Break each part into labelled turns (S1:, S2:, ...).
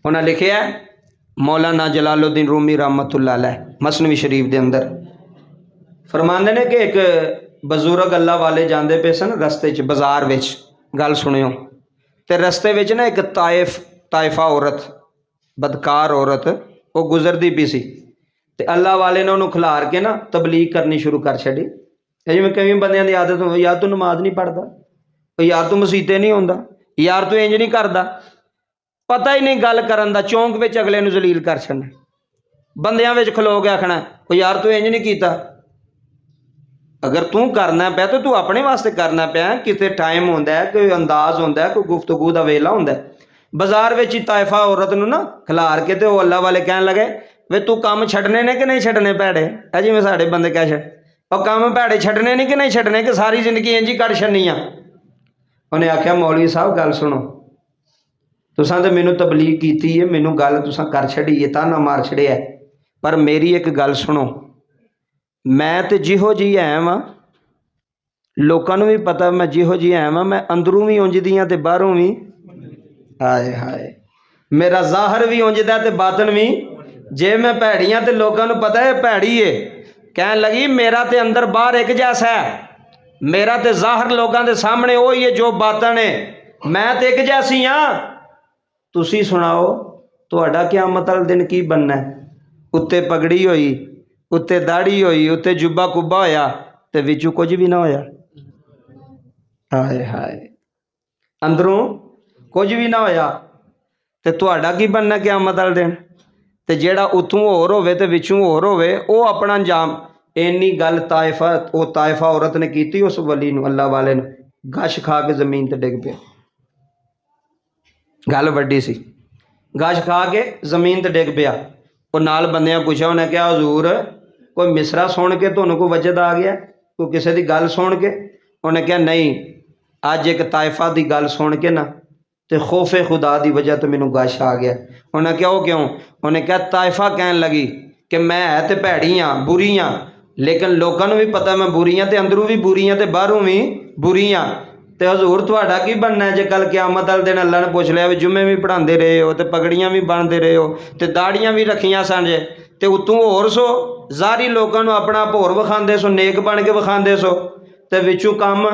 S1: उन्हें लिखिया मौलाना जलालुद्दीन रूमी रहमतुल्लाह अलैह मसनवी शरीफ के अंदर फरमाते ने कि एक बजुर्ग अल्लाह वाले जाते पे सन रस्ते च बाजार में, गल सुनियो, तो रस्ते में ना एक ताइफा औरत बदकार औरत वो गुजरती पी सी, तो अल्लाह वाले ने उन्होंने खिलार के ना तबलीग करनी शुरू कर छड़ी। जिवें कई बंदियां दी आदत हो, यार तू नमाज नहीं पढ़ता, यार तू मसीते नहीं आउंदा, यार तू इंज नहीं करता, पता ही नहीं गल करन दा, चौंक विच अगले नूं जलील कर छड्डना, बंदियां विच खलो के आखना यार तू इंज नहीं कीता। अगर तू करना पिया तो तू अपने वास्ते करना पिया, किते टाइम होंदा है, कोई अंदाज होंदा है, कोई गुफ्तगू दा वेला होंदा है। बाजार विच ही ताइफा औरत नूं ना खिलार के ते अल्लाह वाले कहन लगे वे तू काम छड्डने ने कि नहीं छड्डने भैड़े, है जिवें साडे बंदे कह छड़ और काम भैड़े छड्डने ने कि नहीं छड्डने, कि सारी जिंदगी इंज ही कट छड्डनी आ। उन्हें आख्या मौलवी साहब गल सुनो, तुसां ते मैनू तबलीग कीती है, मैनू गल तुसां कर छड़ी है, ताना मार छड़िया, पर मेरी एक गल सुनो, मैं तो जिहो जी है वां, लोकां नूं भी पता मैं जिहो जी है वां, मैं अंदरों भी उंजदी हां ते बाहरों भी, हाय हाय, मेरा ज़ाहर भी उंजदा ते बातन भी, जे मैं भैड़ी हां ते लोकां नूं पता है भैड़ी है। कहन लगी मेरा ते अंदर बाहर एक जैसा है, मेरा ते ज़ाहर लोगों के सामने वही है जो बातन है, मैं तो एक जैसी हाँ। तुसी सुनाओ तुहाडा क़यामत वाले दिन की बनना है, उत्ते पगड़ी होई, उत्ते दाड़ी होई, उत्ते जुब्बा कुब्बा होया ते विचों कुछ भी ना होया, हाय हाय, अंदरों कुछ भी ना होया, ते तुहाडा की बनना क़यामत वाले दिन। ते जेड़ा उतों होर होवे ते विचों होर होवे वो अपना अंजाम। इन्नी गल ताइफा औरत ने की, उस वली नूं अल्लाह वाले नूं गश खा के जमीन ते डिग पिया, गल वड्डी सी, गश खा के जमीन ते डिग पिया। वो नाल बंदियां पूछा, उन्हें क्या हजूर कोई मिसरा सुन के तुहानूं कोई वजद आ गया, कोई किसी की गल सुन के? उन्हें क्या नहीं, अज एक ताइफा की गल सुन के ना तो खौफे खुदा की वजह तो मैनू गश आ गया। उन्हें क्या, वो क्यों? उन्हें क्या, ताइफा कहन लगी कि मैं है तो भैड़ी हाँ, बुरी हाँ, लेकिन लोगों को भी पता मैं बुरी हाँ, तो अंदरों भी बुरी हाँ, तो बाहरों भी बुरी हाँ। तो हजूर तुहाडा की बनना है जे कल क़यामत वाले दिन अल्लाह ने पूछ लिया भी जुम्मे भी पढ़ाते रहे हो, तो पगड़ियाँ भी बनते रहे हो, तो दाड़ियाँ भी रखियाँ सन जे, तो उतों होर सो ज़ारी लोगों को अपना भोर विखाते सो, नेक बन के विखाते सो, तो विचों काम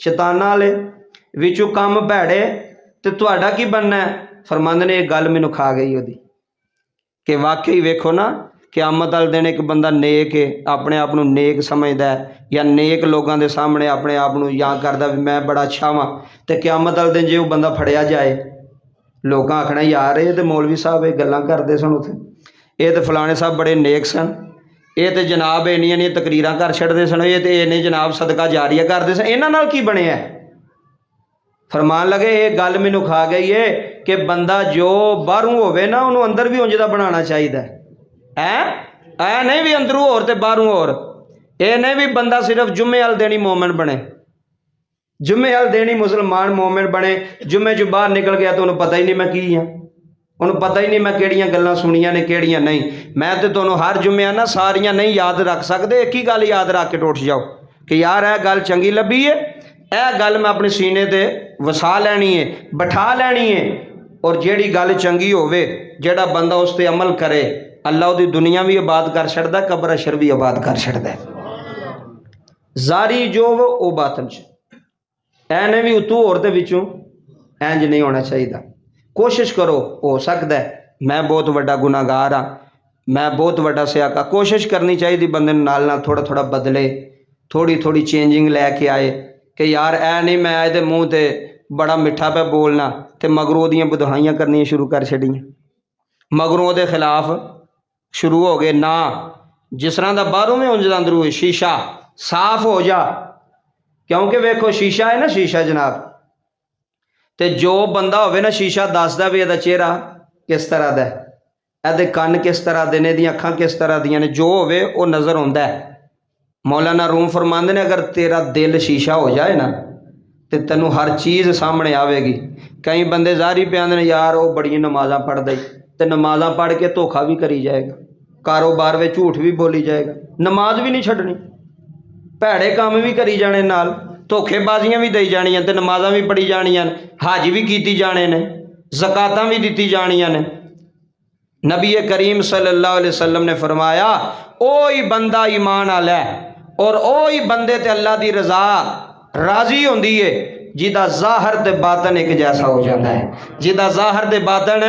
S1: शैताना वाले, विचों काम भैड़े, तो तुहाडा की बनना है? फरमांदे ने एक गल मैनू खा गई उहदी कि वाकई वेखो ना, क़यामत वाले दिन एक बंदा नेक है, अपने आप को नेक समझदा है, या नेक लोगों के सामने अपने आप को याद करदा भी मैं बड़ा अच्छा वा, तो क़यामत वाले दिन जे वो बंदा फड़िया जाए, लोग आखना यार ये तो मौलवी साहब ये गल्लां करते सन, उत्थे ये तो फलाने साहब बड़े नेक सन, ये तो जनाब इन्नियां तकरीरां कर छड्डदे सन, ये तो इन्हें जनाब सदका जारिया करते सन, इन्हां नाल की बनिया? फरमान लगे ये गल मैनू खा गई है कि बंदा जो बाहरों होवे ना उन्होंने अंदर भी उंजदा बनाना चाहिए है नहीं भी अंदरों होर ते बाहरों होर, ये नहीं भी बंदा सिर्फ जुम्मे वाले दिन ही मोमिन बने, जुम्मे वाले दिन ही मुसलमान मोमिन बने, जुम्मे चो बाहर निकल गया तो उन्हें पता ही नहीं मैं की हाँ, उन्हें पता ही नहीं मैं केड़ियां गल्लां सुनियां ने केड़ियां नहीं। मैं तो तुहानूं हर जुम्मे ना सारियां नहीं याद रख सकते, एक ही गल याद रख के टुट जाओ कि यार यह गल चंगी लभी है, यह गल मैं अपने सीने ते वसा लैनी है, बिठा लैनी है, और जेड़ी गल चंगी होवे, जेड़ा बंदा उस ते अमल करे, अल्लाह उहदी दुनिया भी आबाद कर छड्डदा, कब्र अशर भी आबाद कर छड्डदा। जारी जो वो बातन च ऐने भी उतों होर ते विचों इंज नहीं होना चाहिए। कोशिश करो, हो सकता है मैं बहुत वड्डा गुनाहगार हाँ, मैं बहुत वड्डा सियाका, कोशिश करनी चाहिए बंदे नाल नाल थोड़ा थोड़ा बदले, थोड़ी थोड़ी चेंजिंग लैके आए कि यार ऐ नहीं मैं ਇਹਦੇ मूँह ते बड़ा मिठा पे बोलना तो मगरों दियां बदहाइयां करनियां शुरू कर छड़ियां, मगरों के खिलाफ शुरू हो गए ना। जिस तरह का बाहरों में उंजदा अंदरों शीशा साफ हो जा, क्योंकि वेखो शीशा है ना, शीशा जनाब, तो जो बंदा होवे ना शीशा दसदा भी ਇਹਦਾ चेहरा किस तरह का है, ਇਹਦੇ ਕੰਨ किस तरह के ने, ਇਹਦੀਆਂ ਅੱਖਾਂ किस तरह ਦੀਆਂ ने, जो होवे वो नज़र आउंदा है। मौलाना रूम फरमांदे ने अगर तेरा दिल शीशा हो जाए ना तो तेनों हर चीज़ सामने आवेगी। कई बंदे ज़ाहिर पे आंदे ने यार वो बड़ी नमाज़ां पढ़दा ही, तो नमाज़ां पढ़ के धोखा भी करी जाएगा, कारोबार में झूठ भी बोली जाएगा, नमाज भी नहीं छड्डनी, भैड़े काम भी करी जाने, नाल धोखेबाजियां भी दई जानियां, तो नमाज़ां भी पढ़ी जानियां, हज भी कीती जाने ने, ज़कातां भी दित्ती जानियां ने, नबी करीम सल्लल्लाहु अलैहि वसल्लम ने फरमाया ओ ही बंदा ईमान वाला है और ओ ही बंदे ते अल्लाह दी रजा राजी होंदी है जिदा ज़ाहिर ते बातन एक जैसा हो जाता है, जिदा ज़ाहिर ते बातन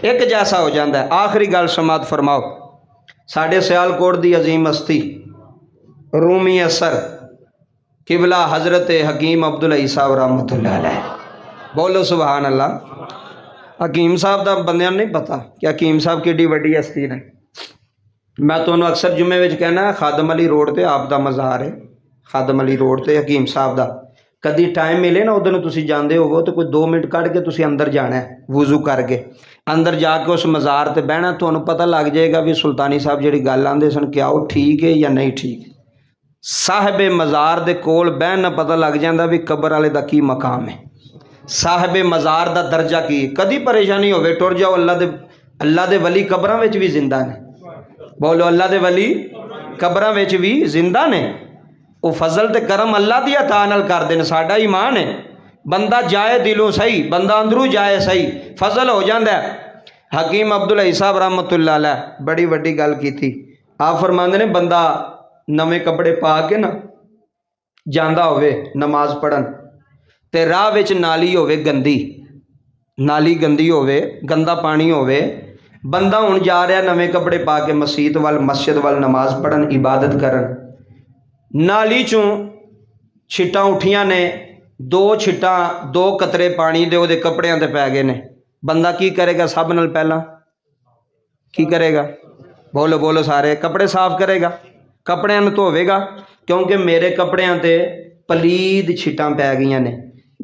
S1: एक जैसा हो जाता है। आखिरी गल समात फरमाओ। साढ़े सियालकोट दी अजीम हस्ती रूमी असर किबला हज़रत हकीम अब्दुल हई साहब रहमतुल्लाह अलैह, बोलो सुभान अल्लाह। हकीम साहब का बंदियां नहीं पता कि हकीम साहब किड्डी वड्डी हस्ती ने। मैं तो अक्सर जुम्मे विच कहना खादम अली रोड ते आप दा मज़ार है, खादम अली रोड ते हकीम साहब दा। कदी टाइम मिले ना उधर तुसीं जांदे होवो तो कोई 2 मिनट कढ़ के तुसीं अंदर जाना है, वुजू करके अंदर जाके उस मज़ार ते बहना, तुहानूं पता लग जाएगा भी सुल्तानी साहब जिहड़ी गल आंदे सन क्या वो ठीक है या नहीं ठीक। साहिबे मज़ार दे कोल बहन ना पता लग जाता भी कबर वाले दा की मकाम है, साहिबे मज़ार दा दर्जा की। कदी परेशानी होवे टुर जाओ, अल्लाह दे वली कबरां विच भी जिंदा ने, बोलो अल्लाह दे वली कबरां विच भी जिंदा ने। वो फजल ते करम अल्लाह दी अता नाल करदे ने। साडा ईमान है बंदा जाए दिलों सही, बंदा अंदरों जाए सही, फजल हो जाता है। हकीम अब्दुल हई साहब रहमतुल्लाह अलैह बड़ी वड्डी गल की थी। आप फरमांदे ने बंदा नवे कपड़े पा के ना जांदा होवे नमाज पढ़न ते राह विच नाली होवे गंदी, नाली गंदी होवे, गंदा पानी होवे, बंदा हुण जा रहा नवे कपड़े पा के मसीत वाल मस्जिद वाल नमाज पढ़न इबादत करन, नाली चों छिट्टां उठियां ने, 2 छिट्टां 2 कतरे पानी दे उहदे कपड़ियां ते पै गए ने। बंदा की करेगा? सब नाल पहला की करेगा? बोलो बोलो सारे, कपड़े साफ करेगा, कपड़ियां नूं धोवेगा, क्योंकि मेरे कपड़ियां ते पलीद छिट्टां पै गईयां ने,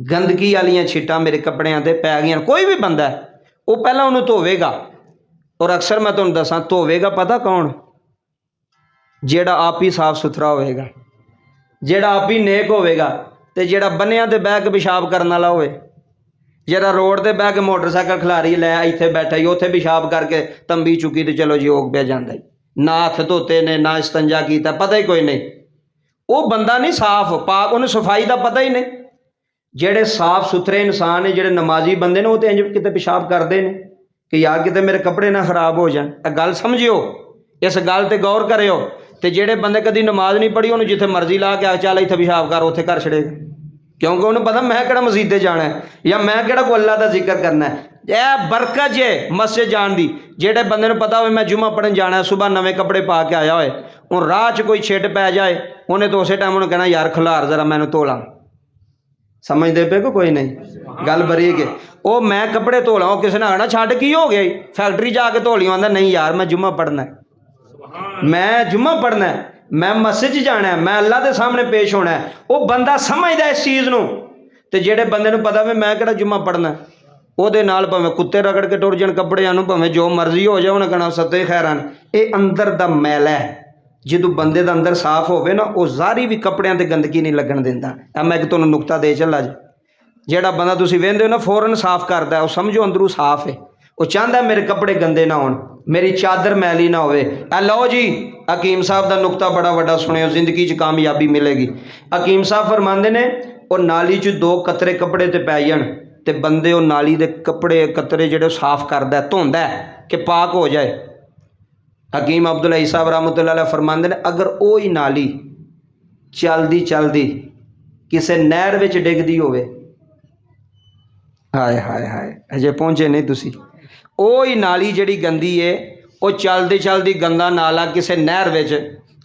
S1: गंदगी वालियां छिट्टां मेरे कपड़ियां ते पै गईयां। कोई भी बंदा है वो पहला उन्होंने धोवेगा। और अक्सर मैं तुहानूं दसां धोवेगा पता कौन? जेड़ा आप ही साफ सुथरा होएगा, जेड़ा आप ही नेक होएगा, ते जेड़ा बनिया ते बह के पेशाब करने वाला होए, जेड़ा रोड ते बह के मोटरसाइकिल खिलारी लै इत्थे बैठा ही उत्थे पेशाब करके तंबी चुकी तो चलो जी हो गया जाता ही, ना हथ धोते ने ना इस्तंजा किया, पता ही कोई नहीं। वो बंदा नहीं साफ पाक, उन्हें सफाई का पता ही नहीं। जेड़े साफ सुथरे इंसान ने, जेड़े नमाजी बंदे ने, वो तो इंज किते पेशाब करते हैं कि यार किते मेरे कपड़े ना खराब हो जाए। गल समझियो, इस गल ते गौर करियो। तो जेड़े बंदे कभी नमाज नहीं पढ़ी उन्होंने जिथे मर्जी ला के चल इत्थे पेशाब कर उत्थे कर छड़ेगा, क्योंकि उन्हें पता मैं किहड़ा मसीते जाना है या मैं किहड़ा कोई अल्लाह का जिक्र करना है। यह बरकत जे मस्जिद जान दी। जेड़े बंदे नूं पता हो मैं जुम्मा पढ़न जाना है, सुबह नवे कपड़े पा के आया होए, हुण राह च कोई छिट पै जाए, उन्हें तो उस टाइम उन्हें कहना यार खिलार जरा मैनूं धो ला। समझते पे को कोई नहीं? गल बरी के ओ मैं कपड़े धो ला, किसी ने आना छड्ड की हो गया फैक्ट्री जाके धो लियो, आंदा नहीं यार मैं जुम्मा पढ़ना है, मैं जुम्मा पढ़ना है, मैं मस्जिद जाना है, मैं अल्लाह के सामने पेश होना है। वो बंदा समझदा इस चीज़ नूं। ते जेड़े बंदे नूं पता भी मैं किहड़ा जुम्मा पढ़ना है, ਉਹਦੇ नाल भावें कुत्ते रगड़ के टुर जाण कपड़ियां नूं, भावें जो मर्जी हो जाए, उन्हें कहना सत्ते खैरान। ये अंदर दा मैला है। जो बंदे का अंदर साफ होवे ना, वो ज़ारी भी कपड़ियां ते गंदगी नहीं लगन देंदा। मैं एक तुहानूं नुकता दे चला जी, जेड़ा बंदा तुसीं वेंदे हो ना फौरन साफ करता है, वो समझो अंदरों साफ है, वो चाहता है मेरे कपड़े गंदे ना होण, मेरी चादर मैली ना होवे। लो जी हकीम साहब का नुकता बड़ा वड्डा सुनियो, जिंदगी च कामयाबी मिलेगी। हकीम साहब फरमांदे ने वो नाली च 2 कतरे कपड़े ते पै जाण ते बंदे वो नाली दे कपड़े कतरे जेड़े साफ करदा है, धोंदा है कि पाक हो जाए। हकीम अब्दुल हई साहब रहमतुल्लाह अलैह फरमांदे ने अगर वो ही नाली चलदी चलदी किसी नहर विच डिगदी होवे, हाय हाय हाय अजे पहुंचे नहीं तुसी, वो ही नाली जिहड़ी गंदी है, वो चलदी चलदी गंदा नाला किसी नहर विच,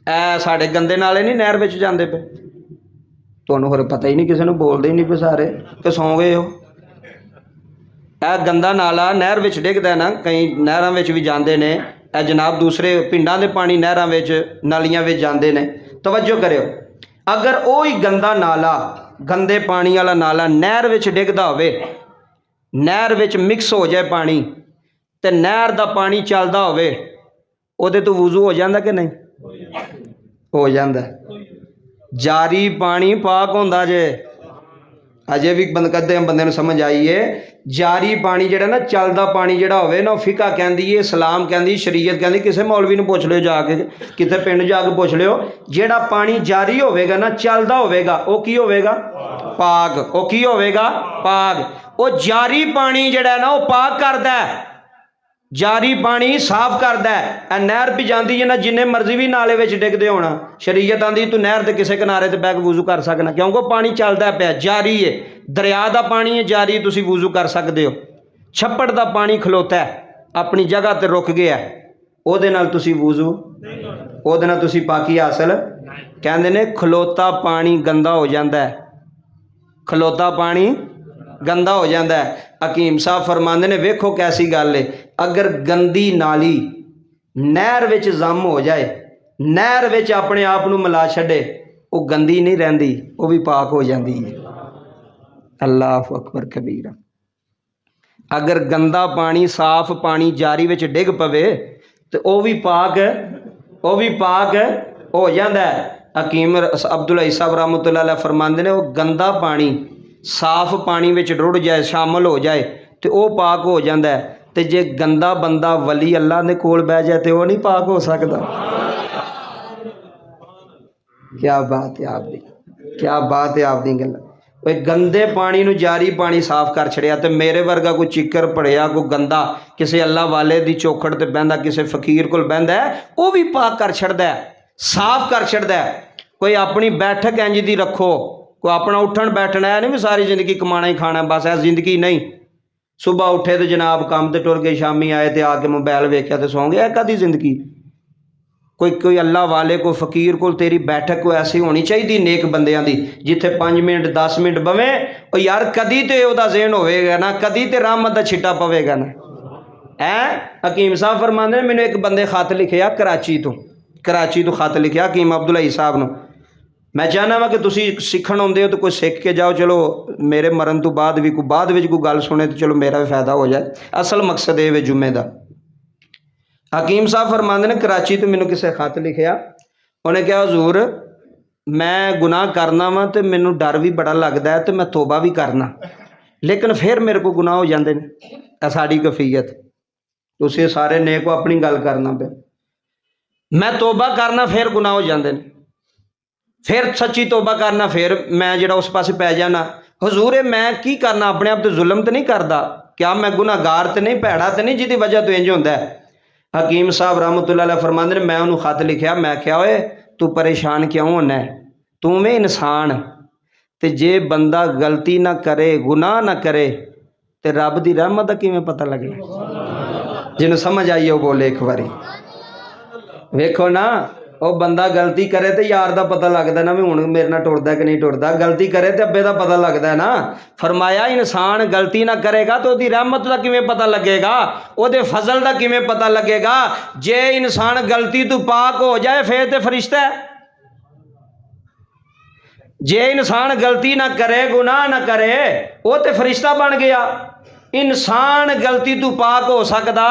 S1: ऐ साडे गंदे नाले नहीं नहर विच जांदे पे, तुहानूं होर पता ही नहीं, किसी नूं बोलदे ही नहीं पे, सारे कि सौ गए हो। यह गंदा नाला नहर विच डिगदा ना, कई नहरां विच भी जांदे ने, ए जनाब दूसरे पिंडां दे पानी नहरां विच नालियां विच जांदे ने। तवज्जो करियो, अगर वो ही गंदा नाला, गंदे पानी वाला नाला नहर विच डिगदा होवे, नहर विच मिक्स हो जाए पानी, ते नहर दा पानी चलदा होवे, उहदे तो वुजू हो जांदा कि नहीं? हो जांदा। जारी पानी पाक होंदा जे, अजे भी कदे बंदे नूं समझ आई है। जारी पानी जिहड़ा ना चलदा पानी जिहड़ा होवे ना, फिका कहंदी है, इस्लाम कहंदी, शरीयत कहंदी, किसी मौलवी नूं पुछ लिओ जाके, किते पिंड जाके पुछ लिओ, जिहड़ा पानी जारी होवेगा ना, चलदा होवेगा, वो की होवेगा? पाक। वो की होवेगा? पाक। वो जारी पानी जिहड़ा ना वो पाक करदा है, जारी पानी साफ करता है। नहर भी जाती है ना, जिन्ने मर्जी भी नाले में डिगते होना, शरीयत आती तू नहर के किसी किनारे पर बह के वूजू कर सकना, क्योंकि पानी चलता पाया, जारी है। दरिया का पानी है, जारी, तुसी वूजू कर सकते हो। छप्पड़ का पानी खलोता है, अपनी जगह पर रुक गया, ਉਹਦੇ ਨਾਲ ਤੁਸੀਂ वूजू, ਉਹਦੇ ਨਾਲ ਤੁਸੀਂ पाकी हासिल। कहते ने खलोता पानी गंदा हो जाता है, खलोता पानी गंदा हो जाता है। हकीम साहब फरमाते ने वेखो कैसी गल है, अगर गंदी नाली नहर विच जम हो जाए, नहर विच अपने आप नूं मिला छड्डे, वो गंदी नहीं रहिंदी, वो भी पाक हो जाती है। अल्लाह अकबर कबीरा। अगर गंदा पानी साफ पानी जारी विच डिग पवे तो वह भी पाक हो जाता है। हकीम अब्दुल हई साहब रहमतुल्लाह अलैह फरमाते ने वो गंदा पानी साफ पानी में रुड़ जाए, शामिल हो जाए तो वह पाक हो जाता है। तो जे गंदा बंदा वली अल्लाह ने कोल बह जाए तो वह नहीं पाक हो सकता। क्या बात है आपकी, क्या बात है आपकी गल। गंदे पानी नूं जारी पानी साफ कर छड़िया, तो मेरे वर्गा कोई चिक्कर पड़िया, कोई गंदा किसी अल्लाह वाले की चौखड़ ते बहंदा, किसी फकीर कोल बहंदा है, वह भी पाक कर छड़दा है, साफ कर छड़दा है। कोई अपनी बैठक इंज दी रखो, कोई अपना उठन बैठना है नहीं भी सारी जिंदगी कमाना ही खाना, बस है जिंदगी नहीं। सुबह उठे तो जनाब काम ते टुर गए, शामी आए तो आके मोबाइल वेख्या तो सौ गया, कदी जिंदगी। कोई अल्लाह वाले को फकीर को तेरी बैठक को ऐसी होनी चाहिए नेक बंदियां दी, जिथे 5 मिनट 10 मिनट बवे, और यार कदी तो वह ज़हन होवेगा ना, कदी तो रहमत का छिट्टा पवेगा ना। है हकीम साहब फरमाते ने, मैंने एक बंदे खत लिखिया कराची तो खत लिखिया हकीम अब्दुल हई साहब नूं, मैं चाहना वा कि तुसी सीखण आउंदे हो तो कोई सीख के जाओ, चलो मेरे मरण तो बाद भी कोई बाद विच कोई गल सुने तो चलो मेरा भी फायदा हो जाए। असल मकसद ये वे जुम्मे का। हकीम साहब फरमाते ने कराची तो मैंने किसी खत लिखिया, उन्हें कहा हजूर मैं गुनाह करना वा तो मैनू डर भी बड़ा लगता है, तो मैं तोबा भी करना, लेकिन फिर मेरे को गुनाह हो जाते हैं। साड़ी कफीयत तुसी सारे नेक को अपनी गल करना पे, मैं तोबा करना फिर गुनाह हो जाते हैं, फिर सच्ची तोबा करना, फिर मैं जो उस पासे पै जाना। हजूर ये मैं की करना, अपने आप तो जुल्म तो नहीं करता, क्या मैं गुनाहगार तो नहीं, भैड़ा तो नहीं जिहदी वजह तो इंज होंदा है। हकीम साहब रहमतुल्लाह अलैह फरमाते ने, मैं उन्होंने खत लिखिया, मैं क्या होए तू परेशान क्यों होना है, तू में इंसान, तो जे बंदा गलती ना करे गुनाह ना करे तो रब की रहमत का किवें पता लगना। जिन्होंने समझ आई वो बोले एक बारी। वेखो ना, वो बंदा गलती करे तो यार का पता लगता ना भी हुण मेरे नाल टुरदा कि नहीं टुरदा, गलती करे तो अब्बे का पता लगता है ना। फरमाया इंसान गलती ना करेगा तो उसकी रहमत का किवें पता लगेगा, उसदे फजल का किवें पता लगेगा। जे इंसान गलती तो पाक हो जाए फिर तो फरिश्ता है, जे इंसान गलती ना करे गुनाह ना करे वो तो फरिश्ता बन गया। इंसान गलती तो पाक हो सकता,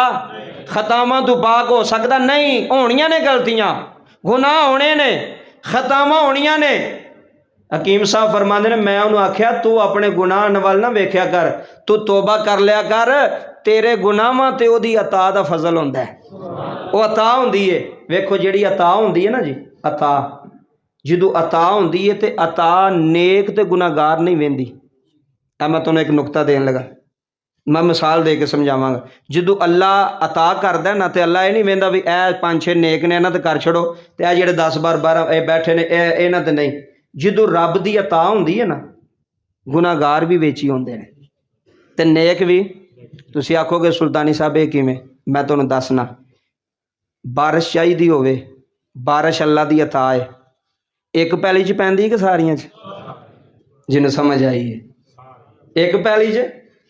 S1: खतावां तो पाक हो सकता नहीं, होनियां ने गलतियां, गुनाह होने ने, खतावां होनियां ने। हकीम साहब फरमाते ने, मैं उन्होंने आख्या तू अपने गुनाह नवल ना वेख्या कर, तू तोबा कर लिया कर, तेरे गुनाहां ते ओदी अता दा फजल होंदा है, वो अता होंदी है। वेखो जिहड़ी अता होंदी है ना जी, अता जदों अता होंदी है तो अता नेक ते गुनाहगार नहीं वेंदी। मैं तुहानूं एक नुकता देन लगा, मैं मिसाल दे के समझावांगा। जदों अल्लाह अता करदा ना तो अल्लाह ये नहीं वेंदा भी ए 5-6 नेक ने इन्हां ते कर छड़ो ते ए जिहड़े 10-12 ए बैठे ने इन्हां ते नहीं। जदों रब दी अता हुंदी है ना, गुनाहगार भी वेची होंदे ने ते नेक भी। तुसीं आखोगे सुल्तानी साहब ये किवें, मैं तुहानूं दसना। बारिश चाहिदी होवे, बारिश अल्लाह दी अता है, एक पैली च पैंदी कि सारियां च? जिन्होंने समझ आई है एक पैली च।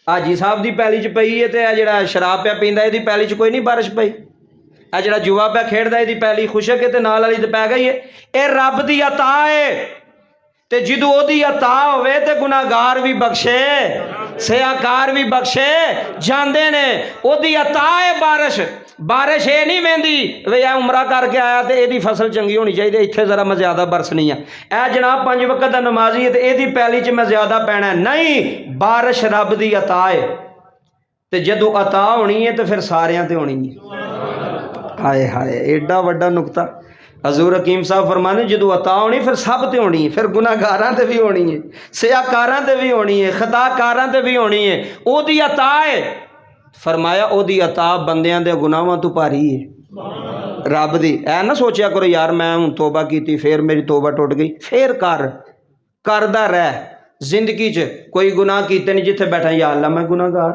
S1: हाजी साहब की पैली च पई है, तो यह जो शराब पे पींदा इहदी पैली च कोई नहीं बारिश पई। यह जो जुआ पे खेडदा इहदी पैली खुशक है, तो नाल वाली तो पै गई है। यह रब की अता है, तो जदों ओहदी अता होवे तो गुनाहगार भी बख्शे, सियाकार भी बख्शे जांदे ने। ओहदी अता है बारिश, बारिश ये नहीं वेंदी वे आ उमरा करके आया तो यदी फसल चंगी होनी चाहिए, इत्थे जरा मैं ज़्यादा बरसनी है। ए जनाब 5 वक्त का नमाजी है तो यदी पैली च मैं ज़्यादा पैना नहीं, बारिश रब की अता है। तो जदों अता होनी है तो फिर सारियां ते होनी है। हाय हाय एडा वड्डा नुकता। हजूर हकीम साहब फरमाने जदों अता होनी फिर सब ते होनी है, फिर गुनाहगारां ते भी होनी है, सियाकारां ते भी होनी है, खताकारां ते भी होनी है। ओहदी अता है फरमाया ओदी अता बंदियां दे गुनाहां तो भारी है रब दी। ऐ ना सोचा करो यार मैं हूँ तोबा की फिर मेरी तोबा टुट गई, फिर करदा रह। जिंदगी च कोई गुनाह कीते नहीं जिथे बैठा या अल्लाह मैं गुनाहगार,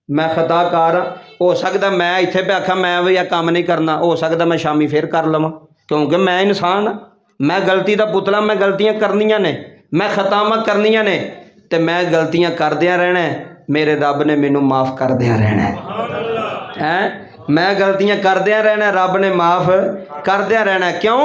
S1: मैं खताकार हाँ। हो सकता मैं इत्थे पे आखा मैं भी यह काम नहीं करना, हो सकता मैं शामी फिर कर लवां, क्योंकि मैं इंसान हाँ, मैं गलती का पुतला, मैं गलतियां करनियां ने, मैं खतावां करनियां ने, ते मैं गलतियां करदियां रहना है। मेरे रब ने मैनू माफ़ करदियां रहना है, मैं गलतियां करदियां रहना, रब ने माफ़ करदियां रहना। क्यों?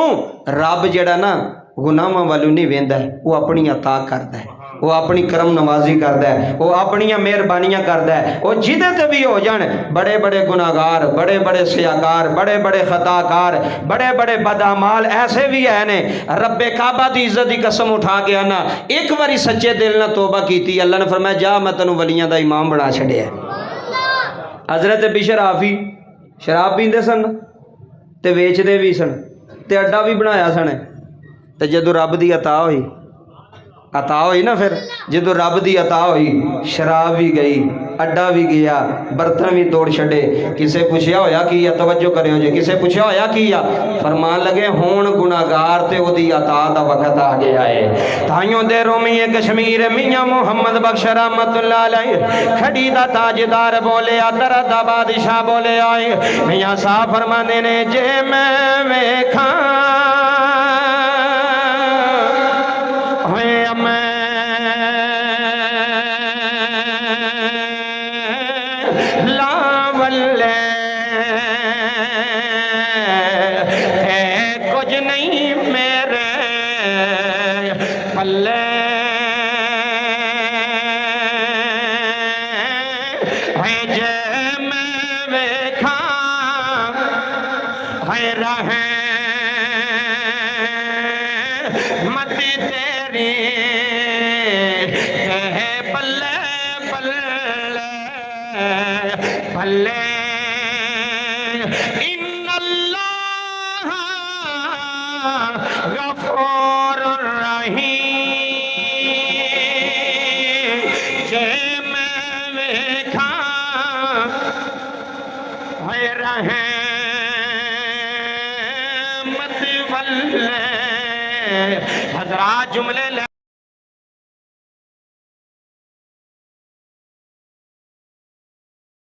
S1: रब जिहड़ा ना गुनाहां वालों नहीं वेंदा, वो अपनी अता करदा है, वो अपनी करम नवाजी करदा है, वो अपनियां मेहरबानियां करदा है। वो जिदे ते भी हो जान बड़े बड़े गुनाहगार, बड़े बड़े सियाकार, बड़े बड़े खताकार, बड़े बड़े बदामाल ऐसे भी है ने। रब्बे काबा दी इज्जत की कसम उठा के आना, एक बारी सच्चे दिल ना तौबा की, अल्लाह ने फरमाया जा मैं तेनों वलियां दा इमाम बना छड़िया। हजरत बिशर आफी शराब पींदे सन ते वेचते भी सन ते अड्डा भी बनाया सन। तो जदों रब की अता हुई ना, फिर जदों रब की अता हुई शराब भी गई, अड्डा भी गया, बर्तन भी तोड़ छड़े। किसे पूछया होया की आ, तवज्जो करियो जे, किसे पूछया होया की आ, फरमान लगे हुण गुनाहगार ते ओदी अता दा वक्त आ गया है। ताइयों दे रोमी कश्मीर मियां मुहम्मद बख्श रहमतुल्लाह अलैह खड़ी दा ताजदार बोले दर दा बादशाह बोले आए मियां साहब फरमाने ने जे मैं वेखा लावल्ले कुछ नहीं मेरे पल्ले है, जे मैं वेखा है रहे मती तेरी पल्ले पल्ले पल्ले। इन्नल्लाह गफूर रहीम, जे मैं वेखा है रहे मत वल्ले। हज़रात जुमले